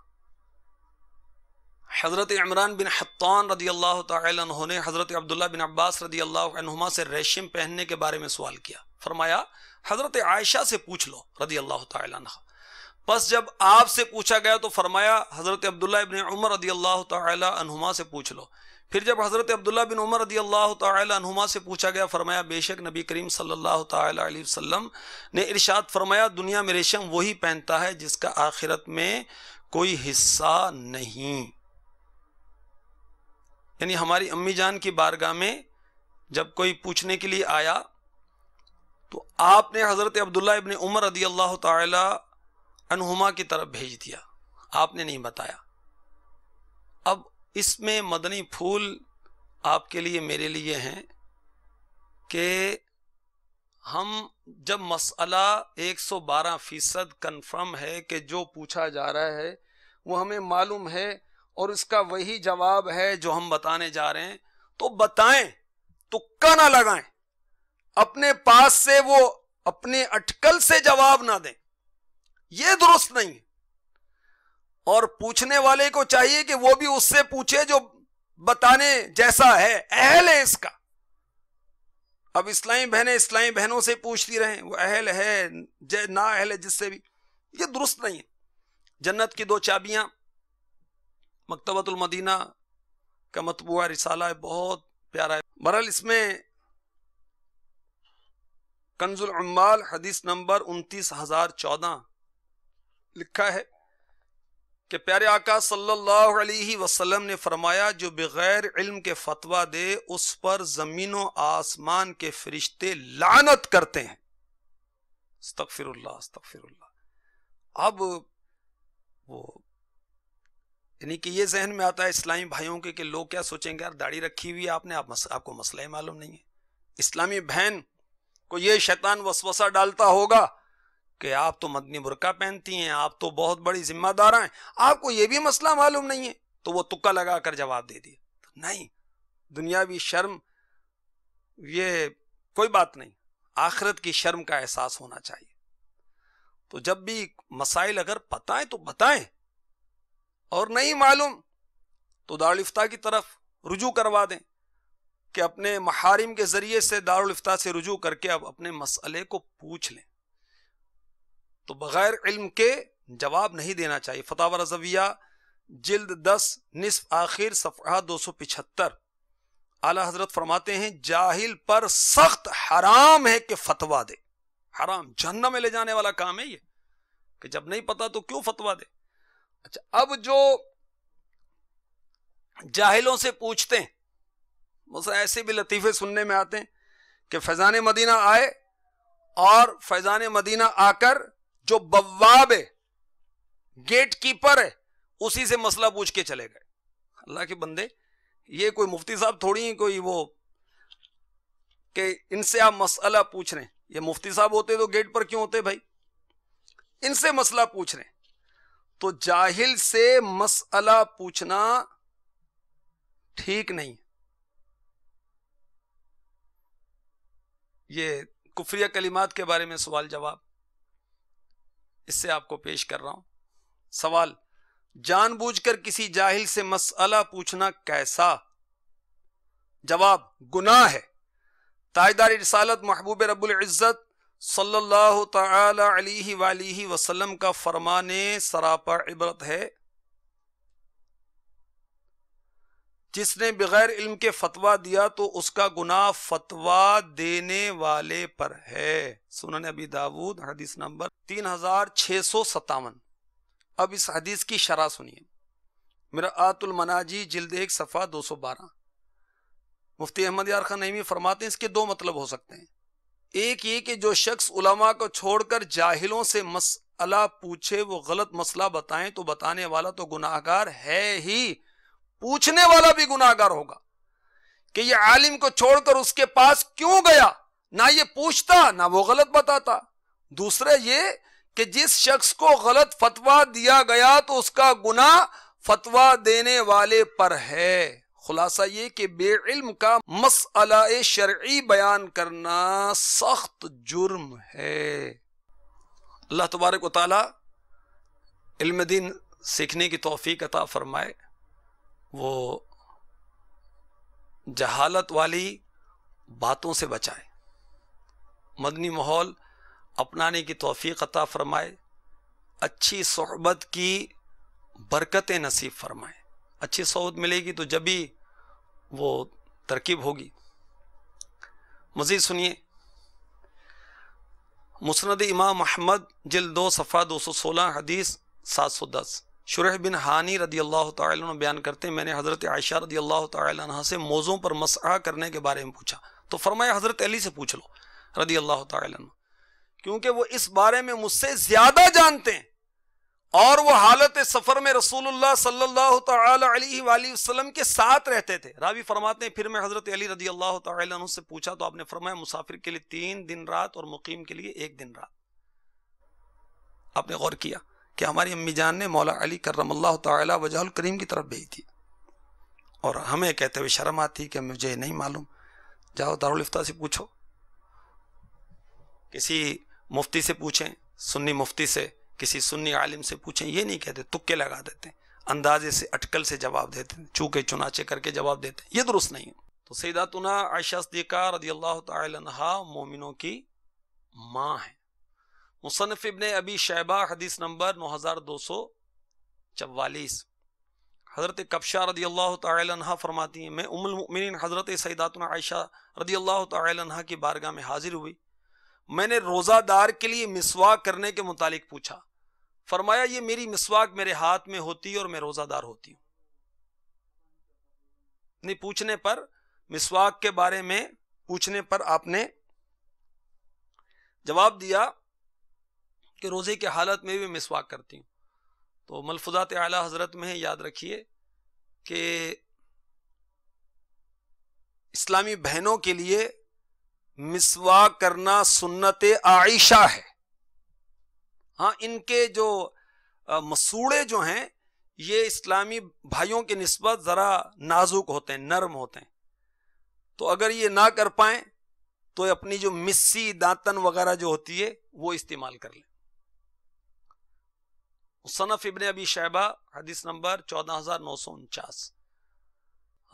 حضرت عمران بن حطان رضی اللہ تعالی عنہ نے حضرت عبداللہ بن عباس رضی اللہ عنہما سے ریشم پہننے کے بارے میں سوال کیا. فرمایا حضرت عائشہ سے پوچھ لو رضی اللہ تعالی عنہ. پس جب آپ سے پوچھا گیا تو فرمایا حضرت عبداللہ بن عمر رضی اللہ تعالی عنہما سے پوچھ لو. پھر جب حضرت عبداللہ بن عمر رضی اللہ تعالی عنہما سے پوچھا گیا فرمایا بے شک نبی کریم صلی اللہ تعالی علیہ وسلم نے ارشاد فرمایا دنیا میں ریشم وہی پہنتا ہے جس کا آخرت میں کوئی حصہ نہیں. یعنی ہماری امی جان کی بارگاہ میں جب کوئی پوچھنے کے لیے آیا تو آپ نے حضرت عبداللہ ابن عمر رضی اللہ تعالی عنہما کی طرف بھیج دیا، آپ نے نہیں بتایا. اب اس میں مدنی پھول آپ کے لیے میرے لیے ہیں کہ ہم جب مسئلہ 112% کنفرم ہے کہ جو پوچھا جا رہا ہے وہ ہمیں معلوم ہے اور اس کا وہی جواب ہے جو ہم بتانے جا رہے ہیں، تو بتائیں، تکا نہ لگائیں، اپنے پاس سے وہ اپنے اٹکل سے جواب نہ دیں، یہ درست نہیں. اور پوچھنے والے کو چاہیے کہ وہ بھی اس سے پوچھے جو بتانے جیسا ہے، اہل ہے اس کا. اب اسلامی بہنوں سے پوچھتی رہیں، وہ اہل ہے نا اہل ہے جس سے بھی، یہ درست نہیں ہے. جنت کی 2 چابیاں مکتبۃ المدینہ کا مطبوعہ رسالہ ہے، بہت پیارا ہے. بہرحال اس میں کنز العمال حدیث نمبر 29014 لکھا ہے کہ پیارے آقا صلی اللہ علیہ وسلم نے فرمایا جو بغیر علم کے فتویٰ دے اس پر زمین و آسمان کے فرشتے لعنت کرتے ہیں. استغفر اللہ استغفر اللہ. اب وہ یعنی کہ یہ ذہن میں آتا ہے اسلامی بھائیوں کے کہ لوگ کیا سوچیں گے، یار داڑھی رکھی ہوئی ہے آپ نے، آپ کو مسئلہ ہی معلوم نہیں ہے. اسلامی بہن کو یہ شیطان وسوسہ ڈالتا ہوگا کہ آپ تو مدنی برقع پہنتی ہیں، آپ تو بہت بڑی ذمہ دار ہیں، آپ کو یہ بھی مسئلہ معلوم نہیں ہے، تو وہ تکا لگا کر جواب دے دیا. نہیں، دنیاوی شرم یہ کوئی بات نہیں، آخرت کی شرم کا احساس ہونا چاہیے. تو جب بھی مسائل اگر پتہ ہے تو بتائیں، اور نہیں معلوم تو دارالفتاء کی طرف رجوع کروا دیں کہ اپنے محارم کے ذریعے سے دارالفتاء سے رجوع کر کے اب اپنے مسئلے کو پوچھ لیں. تو بغیر علم کے جواب نہیں دینا چاہیے. فتاوی رضویہ جلد 10 نصف آخر صفحہ 275 اعلیٰ حضرت فرماتے ہیں جاہل پر سخت حرام ہے کہ فتویٰ دے. حرام، جہنم میں لے جانے والا کام ہے یہ، کہ جب نہیں پتا تو کیوں فتویٰ دے. اچھا، اب جو جاہلوں سے پوچھتے ہیں، مثلا ایسے بھی لطیفے سننے میں آتے ہیں کہ فیضان مدینہ آئے اور فیضان مدینہ آ کر جو بواب ہے، گیٹ کیپر ہے، اسی سے مسئلہ پوچھ کے چلے گئے. اللہ کے بندے، یہ کوئی مفتی صاحب تھوڑی ہیں کوئی وہ کہ ان سے آپ مسئلہ پوچھ رہے ہیں. یہ مفتی صاحب ہوتے تو گیٹ پر کیوں ہوتے بھائی؟ ان سے مسئلہ پوچھ رہے ہیں. تو جاہل سے مسئلہ پوچھنا ٹھیک نہیں. یہ کفریہ کلمات کے بارے میں سوال جواب اس سے آپ کو پیش کر رہا ہوں. سوال: جان بوجھ کر کسی جاہل سے مسئلہ پوچھنا کیسا؟ جواب: گناہ ہے. تاجدار رسالت محبوب رب العزت صلی اللہ تعالی علیہ وآلہ وسلم کا فرمان سراپا عبرت ہے. جس نے بغیر علم کے فتویٰ دیا تو اس کا گناہ فتویٰ دینے والے پر ہے۔ سنن ابی داود حدیث نمبر 3657۔ اب اس حدیث کی شرح سنیے، مرآت المناجی جلد 1 صفحہ 212۔ مفتی احمد یار خان نعیمی فرماتے ہیں اس کے دو مطلب ہو سکتے ہیں۔ ایک یہ کہ جو شخص علماء کو چھوڑ کر جاہلوں سے مسئلہ پوچھے وہ غلط مسئلہ بتائیں تو بتانے والا تو گناہگار ہے ہی، پوچھنے والا بھی گناہگار ہوگا کہ یہ عالم کو چھوڑ کر اس کے پاس کیوں گیا، نہ یہ پوچھتا نہ وہ غلط بتاتا۔ دوسرا یہ کہ جس شخص کو غلط فتویٰ دیا گیا تو اس کا گناہ فتویٰ دینے والے پر ہے۔ خلاصہ یہ کہ بے علم کا مسئلہ شرعی بیان کرنا سخت جرم ہے۔ اللہ تبارک و تعالی علم دین سیکھنے کی توفیق عطا فرمائے، وہ جہالت والی باتوں سے بچائے، مدنی ماحول اپنانے کی توفیق عطا فرمائے، اچھی صحبت کی برکتیں نصیب فرمائے۔ اچھی صحبت ملے گی تو جبھی وہ ترکیب ہوگی۔ مزید سنیے، مسند امام احمد جلد 2 صفحہ 216 حدیث 710۔ شریح بن حانی رضی اللہ تعالیٰ عنہ بیان کرتے ہیں میں نے حضرت عائشہ رضی اللہ تعالیٰ عنہ سے موضوع پر مسح کرنے کے بارے میں پوچھا تو فرمایا حضرت علی سے پوچھ لو رضی اللہ تعالیٰ عنہ، کیونکہ وہ اس بارے میں مجھ سے زیادہ جانتے ہیں، اور وہ حالت سفر میں رسول اللہ صلی اللہ تعالی علیہ وآلہ وسلم کے ساتھ رہتے تھے۔ راوی فرماتے ہیں پھر میں حضرت علی رضی اللہ تعالی عنہ سے پوچھا تو آپ نے فرمایا مسافر کے لیے 3 دن رات اور مقیم کے لیے 1 دن رات۔ آپ نے غور کیا کہ ہماری امی جان نے مولا علی کرم اللہ تعالی وجہ الکریم کی طرف بھیج دی، اور ہمیں کہتے ہوئے شرم آتی کہ مجھے نہیں معلوم، جاؤ دارالفتہ سے پوچھو، کسی مفتی سے پوچھیں، سنی مفتی سے، کسی سنی عالم سے پوچھیں، یہ نہیں کہتے، تکے لگا دیتے ہیں، اندازے سے اٹکل سے جواب دیتے ہیں، چونکے چنانچے کر کے جواب دیتے ہیں، یہ درست نہیں ہے۔ تو سیداتنا عائشہ صدیقہ رضی اللہ تعالی عنہا مومنوں کی ماں ہیں۔ مصنف ابن ابی شیبہ حدیث نمبر 9244۔ حضرت کبشہ رضی اللہ تعالی عنہ فرماتی ہیں میں ام المؤمنین حضرت سیداتنا عائشہ رضی اللہ تعالی عنہ کی بارگاہ میں حاضر ہوئی، میں نے روزہ دار کے لیے مسواک کرنے کے متعلق پوچھا، فرمایا یہ میری مسواک میرے ہاتھ میں ہوتی اور میں روزہ دار ہوتی ہوں۔ نہیں پوچھنے پر، مسواک کے بارے میں پوچھنے پر آپ نے جواب دیا کہ روزے کے حالت میں بھی مسواک کرتی ہوں۔ تو ملفوظات اعلی حضرت میں یاد رکھیے کہ اسلامی بہنوں کے لیے مسواک کرنا سنت عائشہ ہے۔ ہاں ان کے جو مسوڑے جو ہیں یہ اسلامی بھائیوں کی نسبت ذرا نازک ہوتے ہیں، نرم ہوتے ہیں، تو اگر یہ نہ کر پائیں تو اپنی جو مسی دانتن وغیرہ جو ہوتی ہے وہ استعمال کر لیں۔ مصنف ابن ابی شیبہ حدیث نمبر 14949۔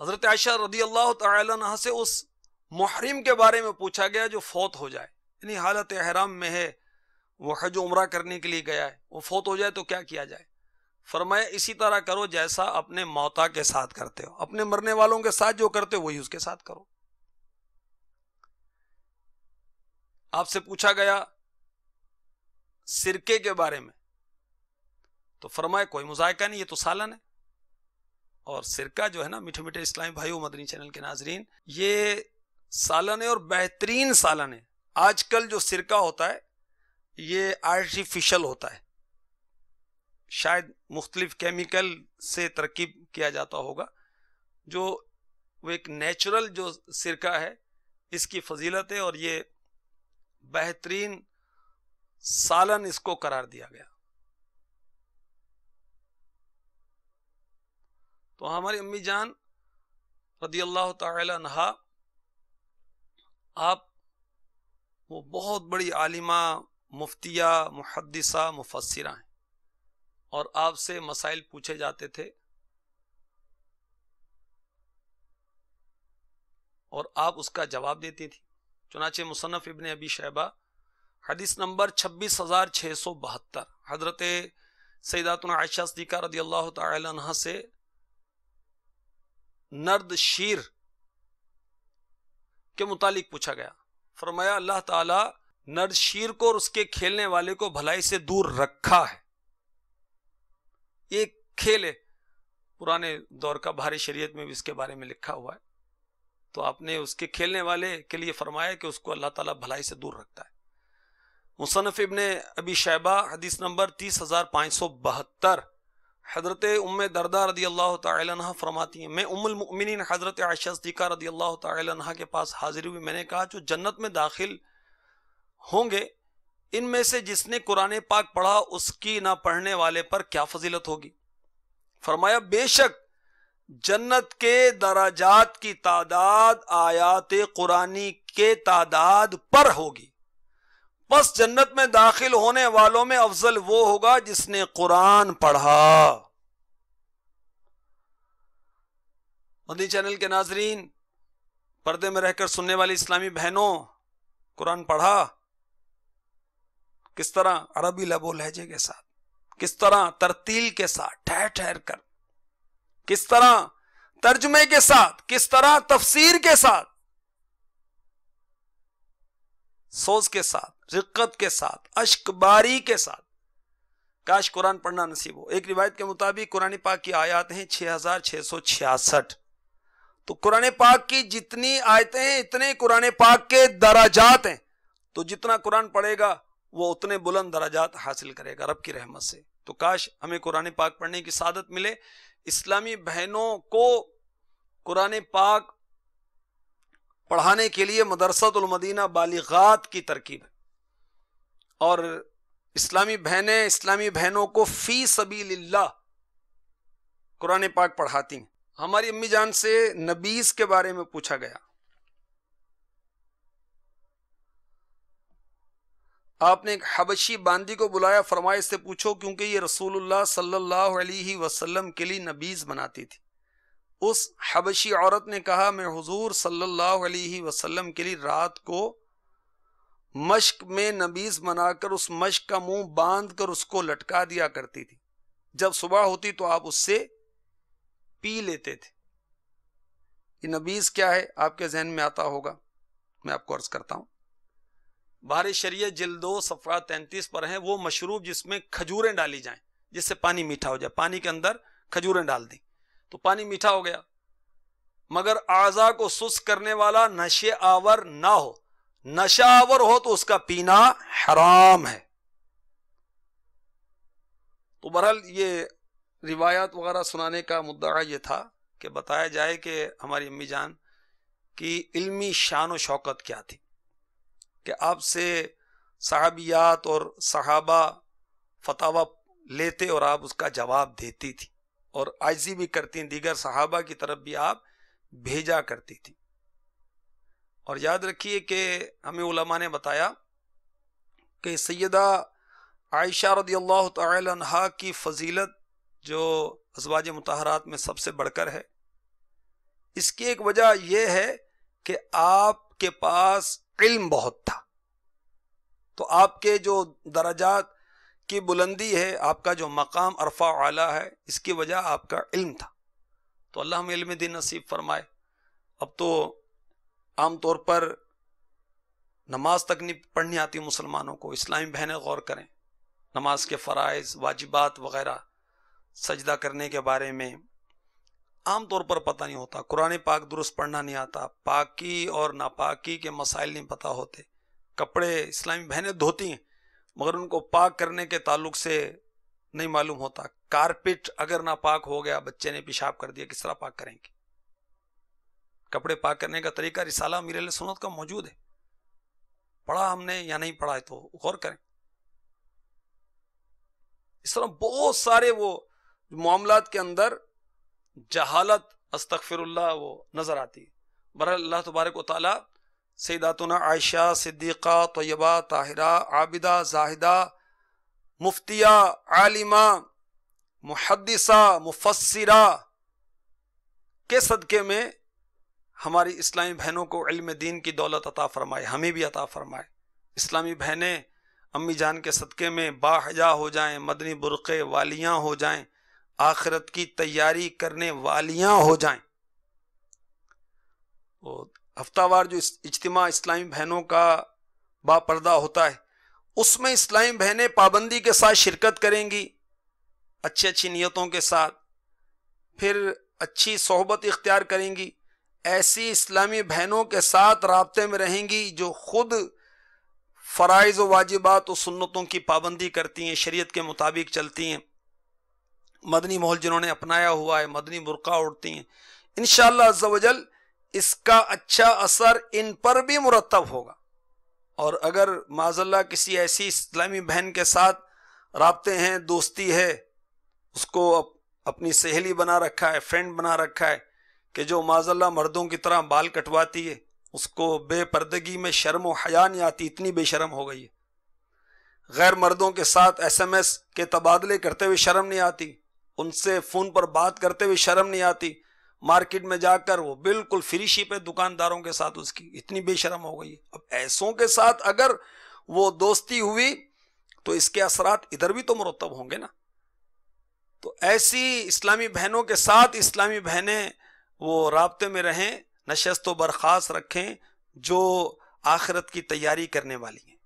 حضرت عائشہ رضی اللہ تعالی عنہ سے اس محرم کے بارے میں پوچھا گیا جو فوت ہو جائے، یعنی حالت احرام میں ہے، وہ حج و عمرہ کرنے کے لیے گیا ہے، وہ فوت ہو جائے تو کیا کیا جائے؟ فرمایا اسی طرح کرو جیسا اپنے موتا کے ساتھ کرتے ہو، اپنے مرنے والوں کے ساتھ جو کرتے ہو وہی اس کے ساتھ کرو۔ آپ سے پوچھا گیا سرکے کے بارے میں تو فرمایا کوئی مذائقہ نہیں، یہ تو سالن ہے، اور سرکہ جو ہے نا میٹھے میٹھے اسلامی بھائیو مدنی چینل کے ناظرین، یہ سالن ہے اور بہترین سالن ہے۔ آج کل جو سرکہ ہوتا ہے یہ آرٹیفیشل ہوتا ہے، شاید مختلف کیمیکل سے ترکیب کیا جاتا ہوگا، جو وہ ایک نیچرل جو سرکہ ہے اس کی فضیلت ہے، اور یہ بہترین سالن اس کو قرار دیا گیا۔ تو ہماری امی جان رضی اللہ تعالی عنہا آپ وہ بہت بڑی عالمہ، مفتیہ، محدثہ، مفسرہ ہیں، اور آپ سے مسائل پوچھے جاتے تھے اور آپ اس کا جواب دیتی تھی۔ چنانچہ مصنف ابن ابی شیبہ حدیث نمبر 26672 حضرت سیداتنا عائشہ صدیقہ رضی اللہ تعالی عنہ سے نرد شیر کے متعلق پوچھا گیا. فرمایا اللہ تعالی نرد شیر کو اور اس کے کھیلنے والے کو بھلائی سے دور رکھا ہے. یہ کھیل ہے، پرانے دور کا، بھاری شریعت میں بھی اس کے بارے میں لکھا ہوا ہے. تو آپ نے اس کے کھیلنے والے کے لیے فرمایا کہ اس کو اللہ تعالیٰ بھلائی سے دور رکھتا ہے. مصنف ابن ابی شیبہ حدیث نمبر 30,572. حضرت ام دردہ رضی اللہ تعالی عنہ فرماتی ہیں میں ام المؤمنین حضرت عائشہ صدیقہ رضی اللہ تعالی عنہ کے پاس حاضر ہوئی. میں نے کہا جو جنت میں داخل ہوں گے ان میں سے جس نے قرآن پاک پڑھا اس کی نہ پڑھنے والے پر کیا فضیلت ہوگی؟ فرمایا بے شک جنت کے درجات کی تعداد آیات قرآنی کے تعداد پر ہوگی، بس جنت میں داخل ہونے والوں میں افضل وہ ہوگا جس نے قرآن پڑھا. مدنی چینل کے ناظرین، پردے میں رہ کر سننے والی اسلامی بہنوں، قرآن پڑھا کس طرح؟ عربی لب و لہجے کے ساتھ، کس طرح ترتیل کے ساتھ، ٹھہر ٹھہر کر، کس طرح ترجمے کے ساتھ، کس طرح تفسیر کے ساتھ، سوز کے ساتھ، رقت کے ساتھ، اشک باری کے ساتھ. کاش قرآن پڑھنا نصیب ہو. ایک روایت کے مطابق قرآن پاک کی آیات ہیں 6666. تو قرآن پاک کی جتنی آیتیں ہیں اتنے قرآن پاک کے درجات ہیں. تو جتنا قرآن پڑھے گا وہ اتنے بلند درجات حاصل کرے گا رب کی رحمت سے. تو کاش ہمیں قرآن پاک پڑھنے کی سعادت ملے. اسلامی بہنوں کو قرآن پاک پڑھانے کے لیے مدرسۃ المدینہ بالغات کی ترکیب ہے، اور اسلامی بہنوں کو فی سبیل اللہ قرآن پاک پڑھاتی ہیں. ہماری امی جان سے نبیز کے بارے میں پوچھا گیا. آپ نے ایک حبشی باندی کو بلایا، فرمایا اس سے پوچھو کیونکہ یہ رسول اللہ صلی اللہ علیہ وسلم کے لیے نبیز بناتی تھی. اس حبشی عورت نے کہا میں حضور صلی اللہ علیہ وسلم کے لیے رات کو مشک میں نبیز بنا کر اس مشک کا منہ باندھ کر اس کو لٹکا دیا کرتی تھی. جب صبح ہوتی تو آپ اس سے پی لیتے تھے. یہ نبیز کیا ہے آپ کے ذہن میں آتا ہوگا، میں آپ کو عرض کرتا ہوں. بہار شریعت جلد 2 صفحہ 33 پر ہیں وہ مشروب جس میں کھجوریں ڈالی جائیں جس سے پانی میٹھا ہو جائے. پانی کے اندر کھجوریں ڈال دیں تو پانی میٹھا ہو گیا، مگر اعضاء کو سست کرنے والا نشے آور نہ ہو. نشہ آور ہو تو اس کا پینا حرام ہے. تو بہرحال یہ روایات وغیرہ سنانے کا مدعا یہ تھا کہ بتایا جائے کہ ہماری امی جان کی علمی شان و شوکت کیا تھی کہ آپ سے صحابیات اور صحابہ فتاوی لیتے اور آپ اس کا جواب دیتی تھی، اور عاجزی بھی کرتی ہیں، دیگر صحابہ کی طرف بھی آپ بھیجا کرتی تھی. اور یاد رکھیے کہ ہمیں علماء نے بتایا کہ سیدہ عائشہ رضی اللہ تعالی عنہا کی فضیلت جو ازواج مطہرات میں سب سے بڑھ کر ہے، اس کی ایک وجہ یہ ہے کہ آپ کے پاس علم بہت تھا. تو آپ کے جو درجات کی بلندی ہے، آپ کا جو مقام عرفہ اعلیٰ ہے، اس کی وجہ آپ کا علم تھا. تو اللہ ہمیں علم دین نصیب فرمائے. اب تو عام طور پر نماز تک نہیں پڑھنی آتی مسلمانوں کو. اسلامی بہنیں غور کریں، نماز کے فرائض، واجبات وغیرہ، سجدہ کرنے کے بارے میں عام طور پر پتہ نہیں ہوتا. قرآن پاک درست پڑھنا نہیں آتا، پاکی اور ناپاکی کے مسائل نہیں پتہ ہوتے. کپڑے اسلامی بہنیں دھوتی ہیں مگر ان کو پاک کرنے کے تعلق سے نہیں معلوم ہوتا. کارپیٹ اگر ناپاک ہو گیا، بچے نے پیشاب کر دیا، کس طرح پاک کریں گے؟ کپڑے پاک کرنے کا طریقہ رسالہ امیر اہل سنت کا موجود ہے، پڑھا ہم نے یا نہیں پڑھا ہے تو غور کریں. اس طرح بہت سارے وہ معاملات کے اندر جہالت استغفر اللہ وہ نظر آتی ہے. بہرحال اللہ تبارک و تعالی سیداتنا عائشہ صدیقہ طیبہ طاہرہ عابدہ زاہدہ مفتیہ عالمہ محدثہ مفسرہ کے صدقے میں ہماری اسلامی بہنوں کو علم دین کی دولت عطا فرمائے، ہمیں بھی عطا فرمائے. اسلامی بہنیں امی جان کے صدقے میں باحجا ہو جائیں، مدنی برقع والیاں ہو جائیں، آخرت کی تیاری کرنے والیاں ہو جائیں. ہفتہ وار جو اجتماع اسلامی بہنوں کا با پردہ ہوتا ہے اس میں اسلامی بہنیں پابندی کے ساتھ شرکت کریں گی، اچھی نیتوں کے ساتھ، پھر اچھی صحبت اختیار کریں گی، ایسی اسلامی بہنوں کے ساتھ رابطے میں رہیں گی جو خود فرائض و واجبات و سنتوں کی پابندی کرتی ہیں، شریعت کے مطابق چلتی ہیں، مدنی ماحول جنہوں نے اپنایا ہوا ہے، مدنی برقع اڑتی ہیں، انشاءاللہ عز و جل اس کا اچھا اثر ان پر بھی مرتب ہوگا۔ اور اگر معاذ اللہ کسی ایسی اسلامی بہن کے ساتھ رابطے ہیں، دوستی ہے، اس کو اپنی سہیلی بنا رکھا ہے، فرینڈ بنا رکھا ہے، کہ جو معاذ اللہ مردوں کی طرح بال کٹواتی ہے، اس کو بے پردگی میں شرم و حیا نہیں آتی، اتنی بے شرم ہو گئی ہے، غیر مردوں کے ساتھ SMS کے تبادلے کرتے ہوئے شرم نہیں آتی، ان سے فون پر بات کرتے ہوئے شرم نہیں آتی، مارکیٹ میں جا کر وہ بالکل فری شپ ہے دکانداروں کے ساتھ، اس کی اتنی بے شرم ہو گئی ہے۔ اب ایسوں کے ساتھ اگر وہ دوستی ہوئی تو اس کے اثرات ادھر بھی تو مرتب ہوں گے نا۔ تو ایسی اسلامی بہنوں کے ساتھ اسلامی بہنیں وہ رابطے میں رہیں، نشست و برخاست رکھیں، جو آخرت کی تیاری کرنے والی ہیں،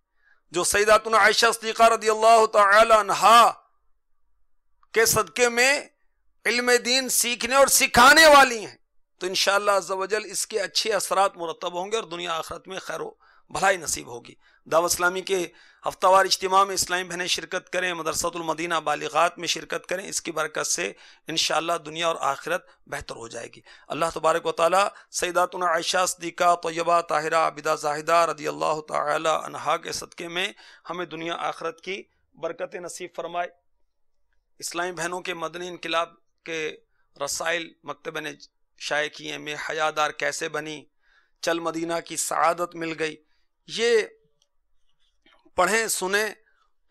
جو سیداتنا عائشہ صدیقہ رضی اللہ تعالی عنہا کے صدقے میں علم دین سیکھنے اور سکھانے والی ہیں، تو انشاءاللہ عز و جل اس کے اچھے اثرات مرتب ہوں گے اور دنیا آخرت میں خیر و بھلائی نصیب ہوگی۔ دعوت اسلامی کے ہفتہ وار اجتماع میں اسلامی بہنیں شرکت کریں، مدرسۃ المدینہ بالغات میں شرکت کریں، اس کی برکت سے انشاءاللہ دنیا اور آخرت بہتر ہو جائے گی۔ اللہ تبارک و تعالی سیداتنا عائشہ صدیقہ طیبہ طاہرہ عابدہ زاہدہ رضی اللہ تعالی عنہا کے صدقے میں ہمیں دنیا آخرت کی برکت نصیب فرمائے۔ اسلامی بہنوں کے مدنی انقلاب کے رسائل مکتبہ نے شائع کیے ہیں، میں حیادار کیسے بنی، چل مدینہ کی سعادت مل گئی، یہ پڑھیں سنیں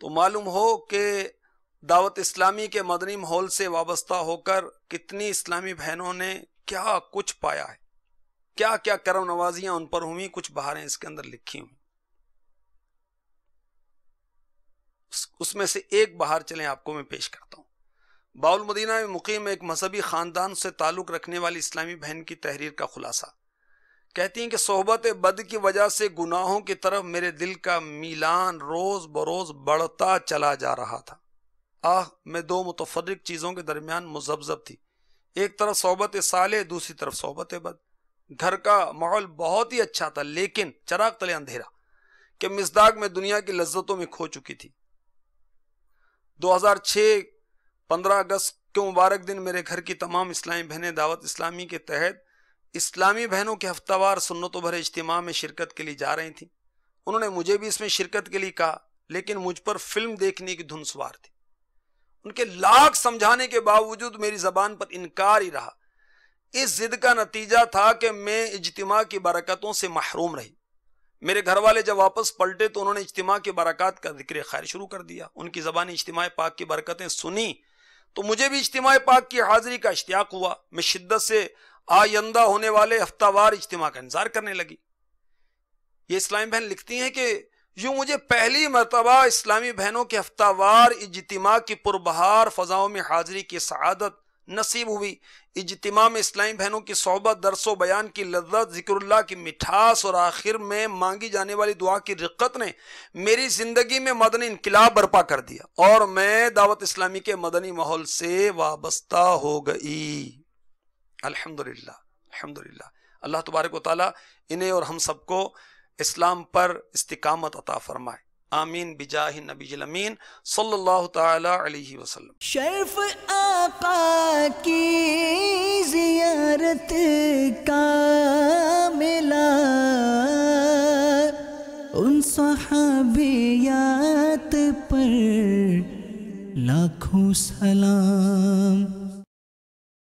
تو معلوم ہو کہ دعوت اسلامی کے مدنی ماحول سے وابستہ ہو کر کتنی اسلامی بہنوں نے کیا کچھ پایا ہے، کیا کیا کرم نوازیاں ان پر ہوئی، کچھ بہاریں اس کے اندر لکھی ہوئی۔ اس میں سے ایک بہار چلیں آپ کو میں پیش کرتا ہوں۔ باول مدینہ میں مقیم ایک مذہبی خاندان سے تعلق رکھنے والی اسلامی بہن کی تحریر کا خلاصہ، کہتی ہیں کہ صحبت بد کی وجہ سے گناہوں کی طرف میرے دل کا میلان روز بروز بڑھتا چلا جا رہا تھا۔ میں دو متفرق چیزوں کے درمیان مذبذب تھی، ایک طرف صحبت صالح، دوسری طرف صحبت بد۔ گھر کا ماحول بہت ہی اچھا تھا، لیکن چراغ تلے اندھیرا کہ مصداق میں دنیا کی لذتوں میں کھو چکی تھی۔ 2006 15 اگست کے مبارک دن میرے گھر کی تمام اسلامی بہنیں دعوت اسلامی کے تحت اسلامی بہنوں کے ہفتہ وار سنتوں بھرے اجتماع میں شرکت کے لیے جا رہی تھیں۔ انہوں نے مجھے بھی اس میں شرکت کے لیے کہا، لیکن مجھ پر فلم دیکھنے کی دھن سوار تھی۔ ان کے لاکھ سمجھانے کے باوجود میری زبان پر انکار ہی رہا۔ اس ضد کا نتیجہ تھا کہ میں اجتماع کی برکتوں سے محروم رہی۔ میرے گھر والے جب واپس پلٹے تو انہوں نے اجتماع کی برکات کا ذکر خیر شروع کر دیا، ان کی زبانی اجتماع پاک کی برکتیں سنی تو مجھے بھی اجتماع پاک کی حاضری کا اشتیاق ہوا۔ میں شدت سے آئندہ ہونے والے ہفتہ وار اجتماع کا انتظار کرنے لگی۔ یہ اسلامی بہن لکھتی ہیں کہ یوں مجھے پہلی مرتبہ اسلامی بہنوں کے ہفتہ وار اجتماع کی پربہار فضاؤں میں حاضری کی سعادت نصیب ہوئی۔ اجتماع میں اسلامی بہنوں کی صحبت، درس و بیان کی لذت، ذکر اللہ کی مٹھاس اور آخر میں مانگی جانے والی دعا کی رقت نے میری زندگی میں مدنی انقلاب برپا کر دیا اور میں دعوت اسلامی کے مدنی ماحول سے وابستہ ہو گئی۔ الحمدللہ الحمدللہ۔ اللہ تبارک و تعالی انہیں اور ہم سب کو اسلام پر استقامت عطا فرمائے، آمین بجاہ نبی الامین صلی اللہ تعالی علیہ وسلم۔ شرف آقا کی زیارت کا ملا، ان صحابیات پر لاکھوں سلام۔